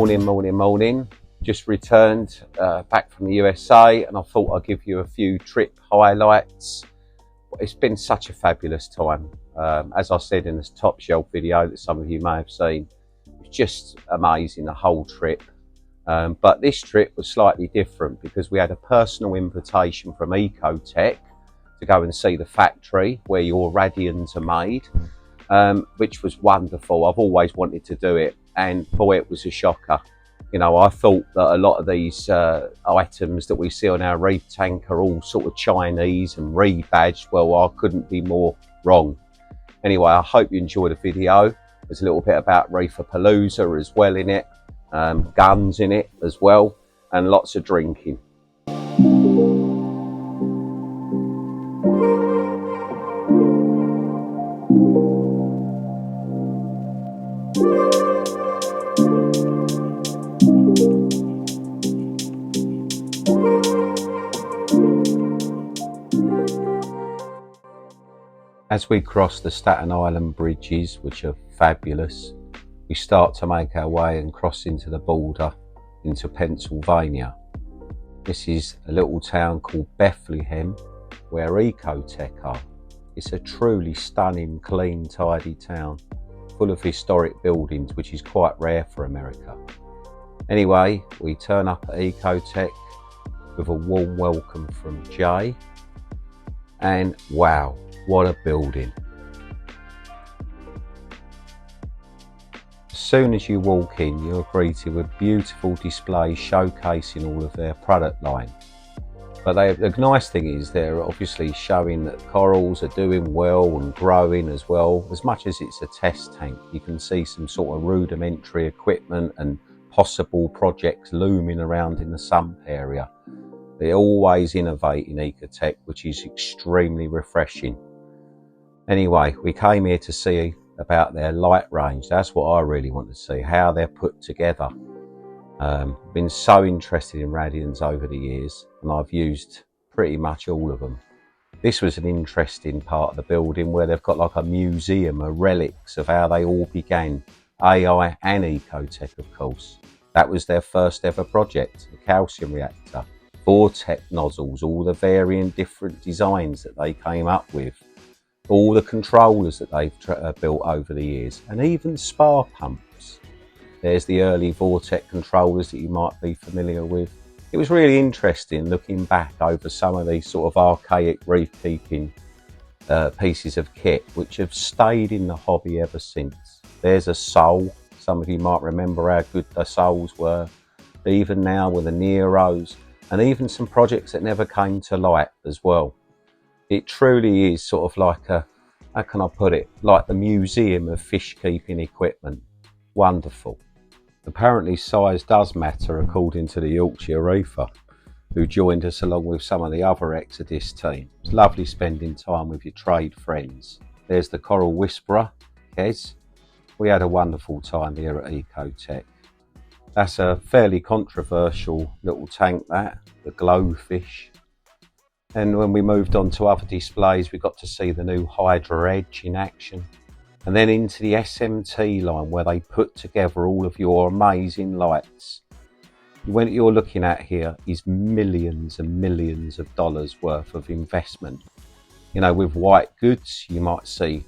Morning. Just returned back from the USA, and I thought I'd give you a few trip highlights. It's been such a fabulous time. As I said in this top shelf video that some of you may have seen, it's just amazing, the whole trip. But this trip was slightly different because we had a personal invitation from Ecotech to go and see the factory where your Radions are made, which was wonderful. I've always wanted to do it, and boy, it was a shocker. You know, I thought that a lot of these items that we see on our reef tank are all sort of Chinese and rebadged. Well, I couldn't be more wrong. Anyway, I hope you enjoyed the video. There's a little bit about Reefapalooza as well in it, guns in it as well, and lots of drinking. As we cross the Staten Island bridges, which are fabulous, we start to make our way and cross into the border into Pennsylvania. This is a little town called Bethlehem, where Ecotech are. It's a truly stunning, clean, tidy town, full of historic buildings, which is quite rare for America. Anyway, we turn up at Ecotech with a warm welcome from Jay, and wow, what a building. As soon as you walk in, you're greeted with beautiful displays showcasing all of their product line. But the nice thing is they're obviously showing that corals are doing well and growing as well. As much as it's a test tank, you can see some sort of rudimentary equipment and possible projects looming around in the sump area. They're always innovating, Ecotech, which is extremely refreshing. Anyway, we came here to see about their light range. That's what I really want to see, how they're put together. Been so interested in Radions over the years, and I've used pretty much all of them. This was an interesting part of the building where they've got like a museum of relics of how they all began. AI and Ecotech, of course. That was their first ever project, the calcium reactor. Vortex nozzles, all the varying different designs that they came up with. All the controllers that they've built over the years, and even spa pumps. There's the early Vortex controllers that you might be familiar with. It was really interesting looking back over some of these sort of archaic reef keeping pieces of kit which have stayed in the hobby ever since. There's a sole. Some of you might remember how good the soles were. Even now with the Neros, and even some projects that never came to light as well. It truly is sort of like a, how can I put it, like the museum of fish keeping equipment. Wonderful. Apparently size does matter, according to the Yorkshire Reefer, who joined us along with some of the other Exodus team. It's lovely spending time with your trade friends. There's the Coral Whisperer, Kez. We had a wonderful time here at Ecotech. That's a fairly controversial little tank, that, the glowfish. And when we moved on to other displays, we got to see the new Hydra Edge in action. And then into the SMT line where they put together all of your amazing lights. What you're looking at here is millions and millions of dollars worth of investment. You know, with white goods, you might see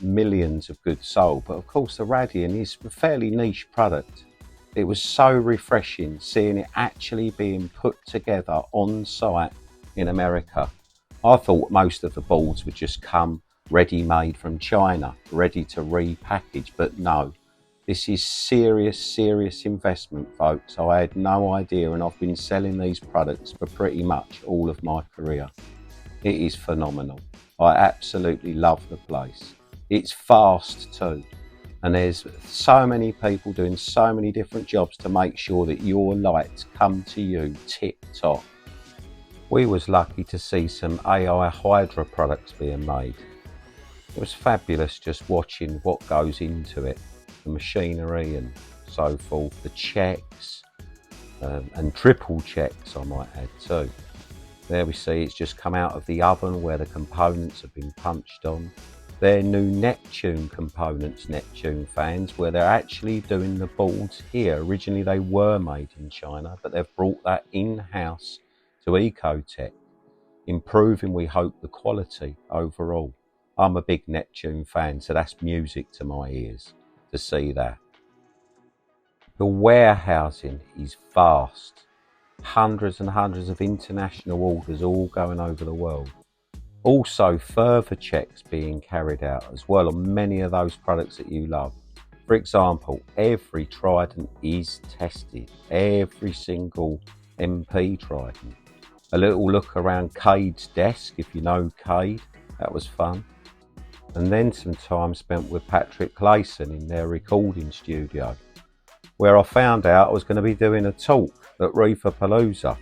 millions of goods sold. But of course, the Radion is a fairly niche product. It was so refreshing seeing it actually being put together on site in America. I thought most of the boards would just come ready-made from China, ready to repackage, but no. This is serious investment, folks. I had no idea, and I've been selling these products for pretty much all of my career. It is phenomenal. I absolutely love the place. It's fast too. And there's so many people doing so many different jobs to make sure that your lights come to you tip top. We was lucky to see some AI Hydra products being made. It was fabulous just watching what goes into it, the machinery and so forth, the checks, and triple checks I might add too. There we see it's just come out of the oven where the components have been punched on. their new Neptune components, Neptune fans, where they're actually doing the boards here. Originally they were made in China, but they've brought that in-house to Ecotech, improving, we hope, the quality overall. I'm a big Neptune fan, so that's music to my ears to see that. The warehousing is vast. Hundreds and hundreds of international orders all going over the world. Also, further checks being carried out as well on many of those products that you love. For example, every Trident is tested, every single MP Trident. A little look around Cade's desk, if you know Cade, that was fun. And then some time spent with Patrick Clayson in their recording studio, where I found out I was going to be doing a talk at Reefapalooza.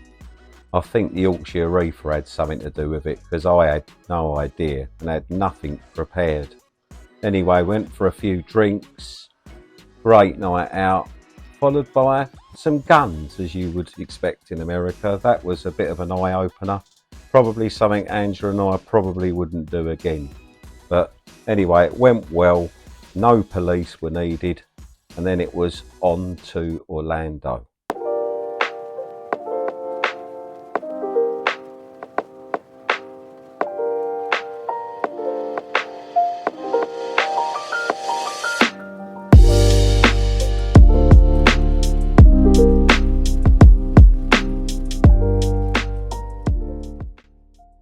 I think the Yorkshire Reefer had something to do with it, because I had no idea and had nothing prepared. Anyway, went for a few drinks, great night out, followed by some guns, as you would expect in America. That was a bit of an eye-opener. Probably something Angela and I probably wouldn't do again. But anyway, it went well, no police were needed, and then it was on to Orlando.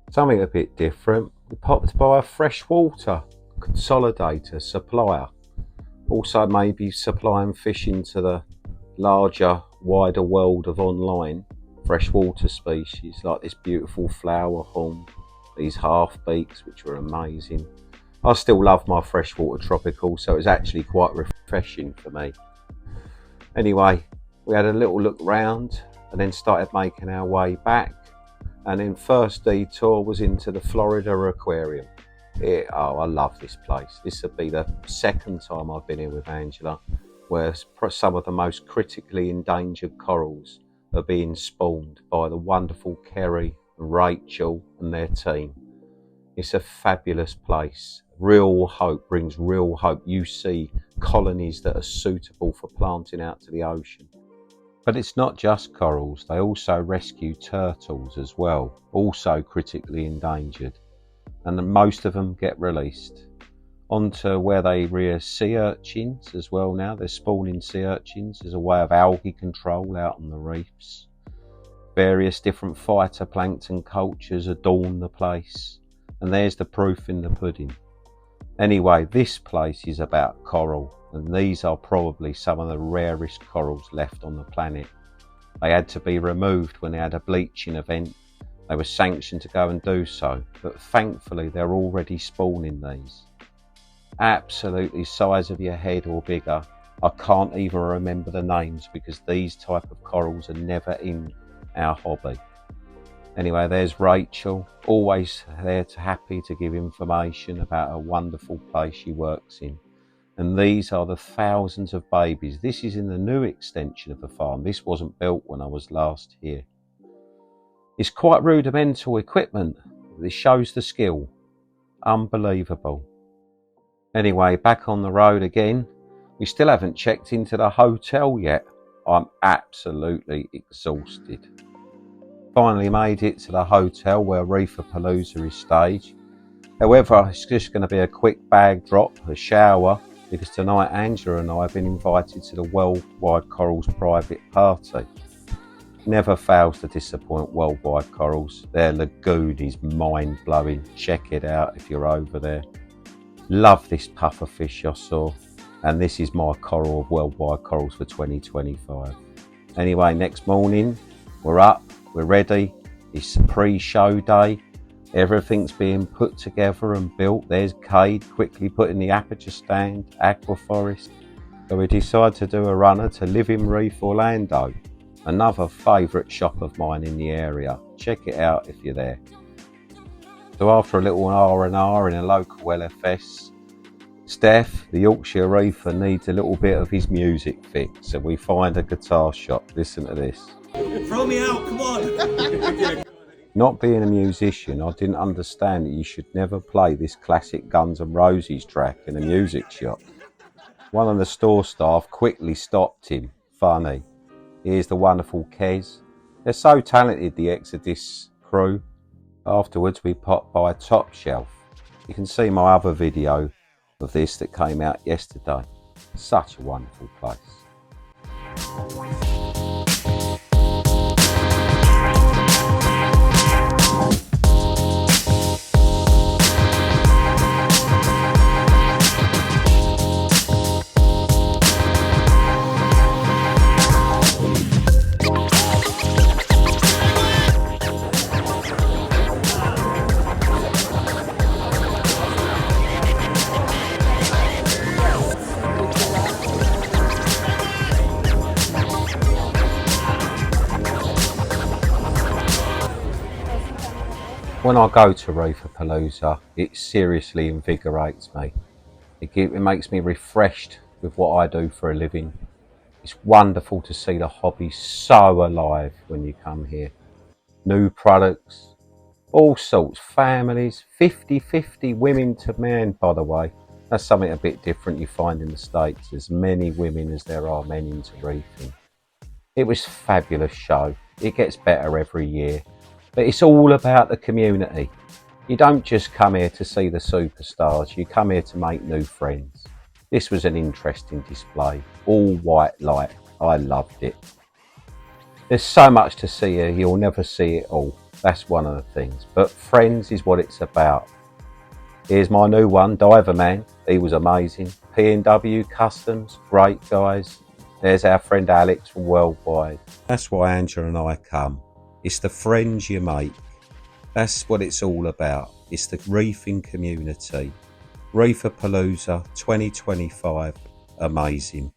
Something a bit different. We popped by a freshwater consolidator supplier, also maybe supplying fish into the larger, wider world of online freshwater species, like this beautiful flower horn, these half beaks, which were amazing. I still love my freshwater tropical, so it was actually quite refreshing for me. Anyway, we had a little look round and then started making our way back. And then first detour was into the Florida Aquarium. I love this place. This would be the second time I've been here with Angela, where some of the most critically endangered corals are being spawned by the wonderful Kerry and Rachel and their team. It's a fabulous place. Real hope, brings real hope. You see colonies that are suitable for planting out to the ocean. But it's not just corals, they also rescue turtles as well, also critically endangered. And most of them get released. Onto where they rear sea urchins as well now. They're spawning sea urchins as a way of algae control out on the reefs. Various different phytoplankton cultures adorn the place. And there's the proof in the pudding. Anyway, this place is about coral. And these are probably some of the rarest corals left on the planet. They had to be removed when they had a bleaching event. They were sanctioned to go and do so, but thankfully they're already spawning these. Absolutely size of your head or bigger. I can't even remember the names because these type of corals are never in our hobby. Anyway, there's Rachel, always there happy to give information about a wonderful place she works in. And these are the thousands of babies. This is in the new extension of the farm. This wasn't built when I was last here. It's quite rudimental equipment. This shows the skill. Unbelievable. Anyway, back on the road again. We still haven't checked into the hotel yet. I'm absolutely exhausted. Finally made it to the hotel where Reefapalooza is staged. However, it's just going to be a quick bag drop, a shower, because tonight Angela and I have been invited to the Worldwide Corals private party. Never fails to disappoint Worldwide Corals. Their lagoon is mind-blowing. Check it out if you're over there. Love this puffer fish I saw, and this is my coral of Worldwide Corals for 2025. Anyway, next morning we're up, we're ready. It's a pre-show day. Everything's being put together and built. There's Cade quickly putting the aperture stand, aquaforest. So we decide to do a runner to Living Reef Orlando, another favourite shop of mine in the area. Check it out if you're there. So after a little R&R in a local LFS, Steph, the Yorkshire Reefer, needs a little bit of his music fix. So we find a guitar shop. Listen to this. Throw me out, come on! Not being a musician, I didn't understand that you should never play this classic Guns N' Roses track in a music shop. One of the store staff quickly stopped him. Funny. Here's the wonderful Kez. They're so talented, the Exodus crew. Afterwards we popped by Top Shelf. You can see my other video of this that came out yesterday. Such a wonderful place. When I go to Reefapalooza, it seriously invigorates me. It makes me refreshed with what I do for a living. It's wonderful to see the hobby so alive when you come here. New products, all sorts, families, 50-50 women to men, by the way. That's something a bit different you find in the States. As many women as there are men into reefing. It was a fabulous show. It gets better every year. But it's all about the community. You don't just come here to see the superstars, you come here to make new friends. This was an interesting display, all white light. I loved it. There's so much to see here, you'll never see it all. That's one of the things. But friends is what it's about. Here's my new one, Diver Man. He was amazing. P&W Customs, great guys. There's our friend Alex from Worldwide. That's why Angela and I come. It's the friends you make. That's what it's all about. It's the reefing community. Reefapalooza 2025, amazing.